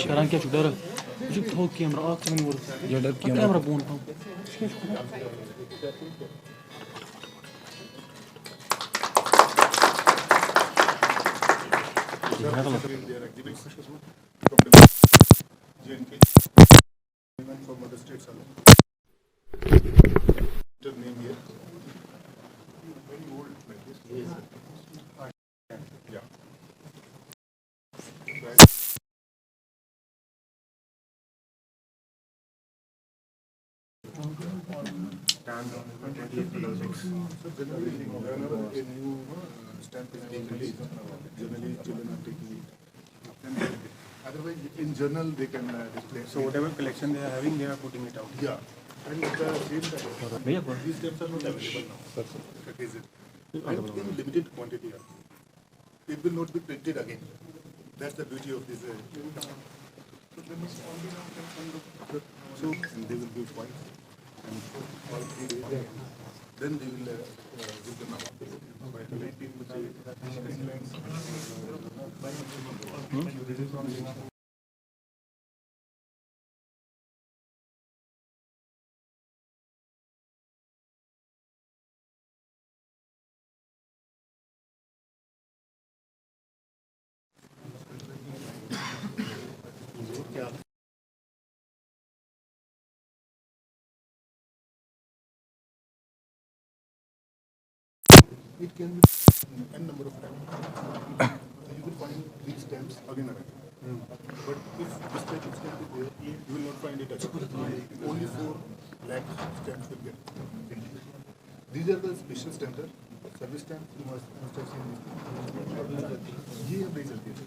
کران کیا ڈر تھو کیمرہ ڈر camera bone from other states name here. Very old like this. Yeah. Generally, whenever a new stamp is being released, generally children are taking it. Otherwise, in journal they can display. So whatever collection they are having, they are putting it out. Yeah. And at the same time, these stamps are not available now. That is it. And in limited quantity. It will not be printed again. That's the beauty of this. So they must all be now. So and they will give points. And for 3 days, then they will give them out. It can be n number of times. You will find these stamps again and again. But if this type of stamp is there, you will not find it again. Only 4 lakh stamps will get. These are the special stamps. Service stamps you must have seen this. ये अब नहीं चलती है.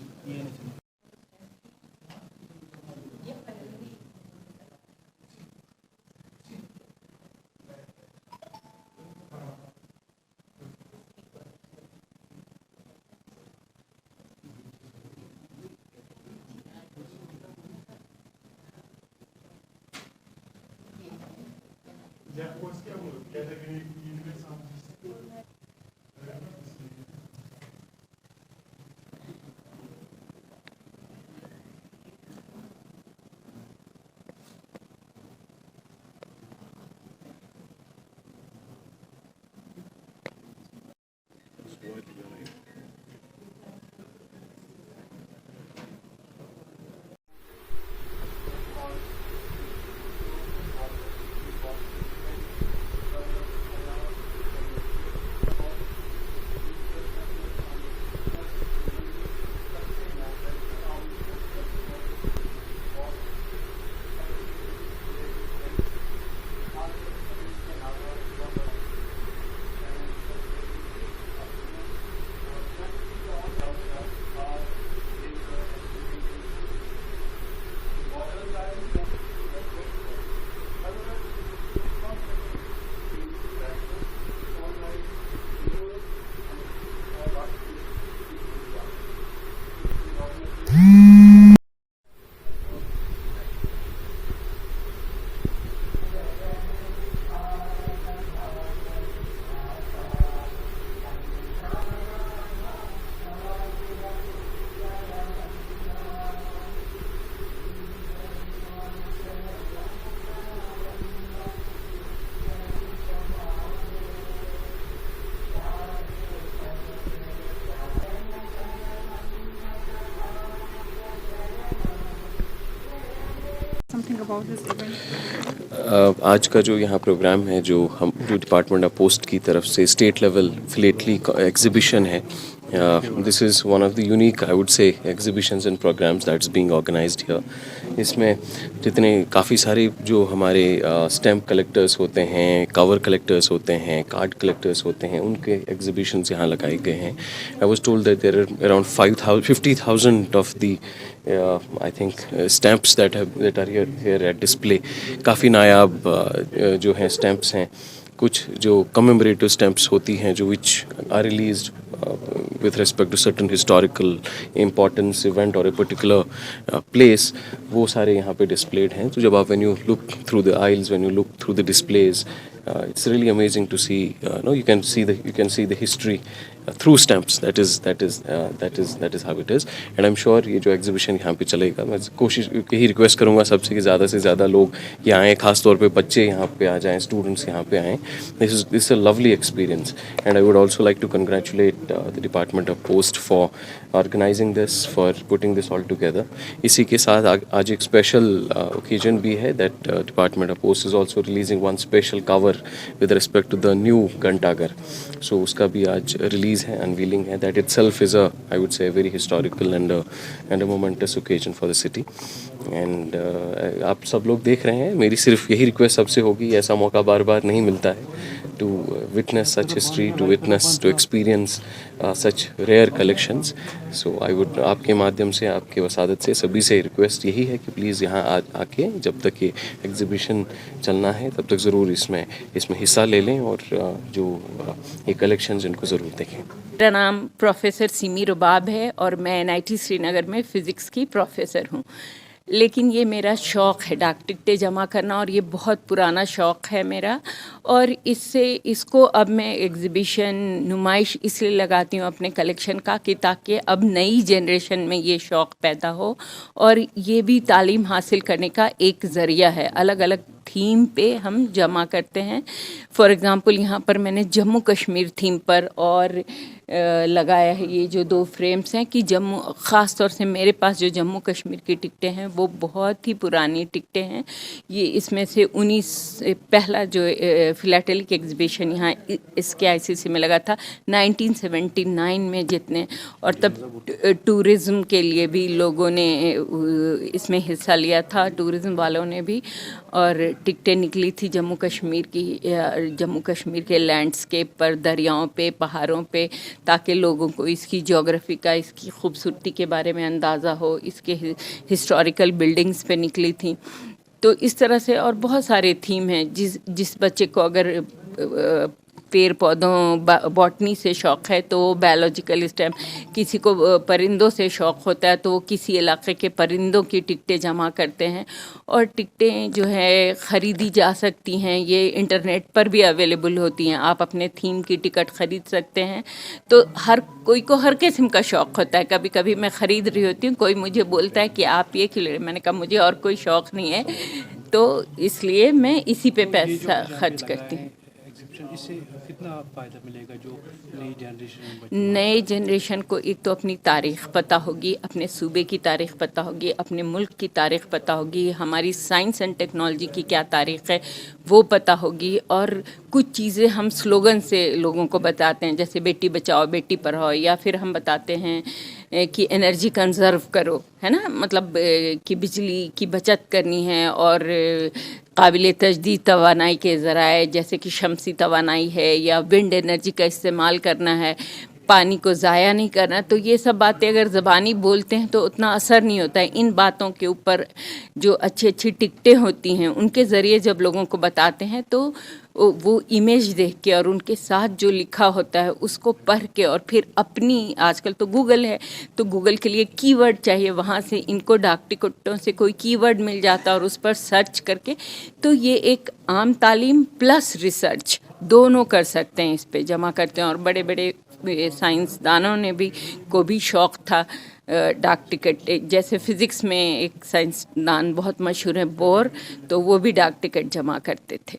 Something about this event. آج کا جو یہاں programme ہے جو ڈپارٹمنٹ آف پوسٹ کی طرف سے اسٹیٹ لیول فلیٹلی ایگزیبیشن ہے. This is one of the unique I would say exhibitions and programs that's being organized here. اس میں جتنے کافی سارے جو ہمارے اسٹیمپ کلیکٹرس ہوتے ہیں, کور کلیکٹرس ہوتے ہیں, کارڈ کلیکٹرس ہوتے ہیں, ان کے ایگزیبیشنز یہاں لگائے گئے ہیں. I was told that there are around 50,000 of the I think stamps that are here at display. کافی نایاب جو ہیں اسٹیمپس ہیں. کچھ جو کمیموریٹو اسٹیمپس ہوتی ہیں جو which are released with respect to certain historical importance event or a particular place, وہ سارے یہاں پہ displayed ہیں. تو جب آپ when you look through the aisles, when you look through the displays, it's really amazing to see. You can see the history through stamps. That is how it is. And I'm sure ये जो exhibition यहाँ पे चलेगा, मैं कोशिश यही request करूँगा सबसे कि ज़्यादा से ज़्यादा लोग यहाँ आएँ, खास तौर पे बच्चे यहाँ पे आ जाएँ, students यहाँ पे आएँ. This is a lovely experience, and I would also like to congratulate the Department of Post for organizing this, for putting this all together. इसी के साथ आज एक special occasion भी है that Department of Post is also releasing one special cover with respect to the new Ghantaghar. So उसका भी आज release है, unveiling है. That itself is a, I would say, a very historical and a momentous occasion for the city. And आप सब लोग देख रहे हैं, मेरी सिर्फ यही रिक्वेस्ट सबसे होगी, ऐसा मौका बार बार नहीं मिलता है, to witness such history, to experience such rare collections. So I would आपके माध्यम से, आपके वसादत से सभी से रिक्वेस्ट यही है कि प्लीज़ यहाँ आके जब तक ये एग्जीबिशन चलना है तब तक ज़रूर इसमें हिस्सा ले लें और जो ये कलेक्शंस इनको ज़रूर देखें. मेरा नाम प्रोफेसर सिमी रुबाब है और मैं NIT श्रीनगर में फ़िज़िक्स की प्रोफेसर हूँ. लेकिन ये मेरा शौक़ है डाक टिकटें जमा करना, और ये बहुत पुराना शौक़ है मेरा. और इसको अब मैं एग्ज़िबिशन नुमाइश इसलिए लगाती हूँ अपने कलेक्शन का कि ताकि अब नई जनरेशन में ये शौक़ पैदा हो, और ये भी तालीम हासिल करने का एक ज़रिया है. अलग अलग थीम पे हम जमा करते हैं. फॉर एग्ज़ाम्पल यहाँ पर मैंने जम्मू कश्मीर थीम पर और लगाया है ये जो 2 फ्रेम्स हैं कि जम्मू, ख़ास तौर से मेरे पास जो जम्मू कश्मीर की टिकटें हैं वो बहुत ही पुरानी टिकटें हैं. ये इसमें से 19 पहला जो फ़िलाटेलिक एग्ज़िबिशन यहाँ इसके ICC में लगा था 1979 में जितने, और तब टूरिज़्म के लिए भी लोगों ने इसमें हिस्सा लिया था, टूरिज़्म वालों ने भी. और टिकटें निकली थी जम्मू कश्मीर के लैंडस्केप पर, दरियाओं पे, पहाड़ों पे, ताकि लोगों को इसकी ज्योग्राफी का, इसकी खूबसूरती के बारे में अंदाज़ा हो. इसके हिस्टोरिकल बिल्डिंग्स पे निकली थी. तो इस तरह से और बहुत सारे थीम हैं. जिस बच्चे को अगर पेड़ पौधों बॉटनी से शौक़ है तो बायोलॉजिकल स्टैम्प, किसी को परिंदों से शौक़ होता है तो वो किसी इलाके के परिंदों की टिकटें जमा करते हैं. और टिकटें जो है ख़रीदी जा सकती हैं, ये इंटरनेट पर भी अवेलेबल होती हैं. आप अपने थीम की टिकट ख़रीद सकते हैं. तो हर कोई को हर किस्म का शौक़ होता है. कभी कभी मैं ख़रीद रही होती हूँ, कोई मुझे बोलता है कि आप ये क्यों ले रहे, मैंने कहा मुझे और कोई शौक़ नहीं है, तो इसलिए मैं इसी पे पैसा खर्च करती हूँ. इससे कितना फ़ायदा मिलेगा जो नई जनरेशन को? एक तो अपनी तारीख़ पता होगी, अपने सूबे की तारीख़ पता होगी, अपने मुल्क की तारीख़ पता होगी, हमारी साइंस एंड टेक्नोलॉजी की क्या तारीख़ है वो पता होगी. और कुछ चीज़ें हम स्लोगन से लोगों को बताते हैं, जैसे बेटी बचाओ बेटी पढ़ाओ, या फिर हम बताते हैं कि एनर्जी कंजर्व करो, है ना, मतलब कि बिजली की बचत करनी है. और काबिल तजदीद तवानाई के ज़राए जैसे कि शमसी तवानाई है या विंड एनर्जी का इस्तेमाल करना है, पानी को ज़ाया नहीं करना. तो ये सब बातें अगर ज़बानी बोलते हैं तो उतना असर नहीं होता है. इन बातों के ऊपर जो अच्छी अच्छी टिकटें होती हैं उनके ज़रिए जब लोगों को बताते हैं तो वो इमेज देख के और उनके साथ जो लिखा होता है उसको पढ़ के, और फिर अपनी, आजकल तो गूगल है तो गूगल के लिए कीवर्ड चाहिए, वहाँ से इनको डाक टिकटों से कोई कीवर्ड मिल जाता है और उस पर सर्च करके, तो ये एक आम तालीम प्लस रिसर्च दोनों कर सकते हैं, इस पे जमा करते हैं. और बड़े बड़े साइंसदानों ने भी को भी शौक़ था डाक टिकट. जैसे फ़िज़िक्स में एक साइंसदान बहुत मशहूर है बोर, तो वो भी डाक टिकट जमा करते थे.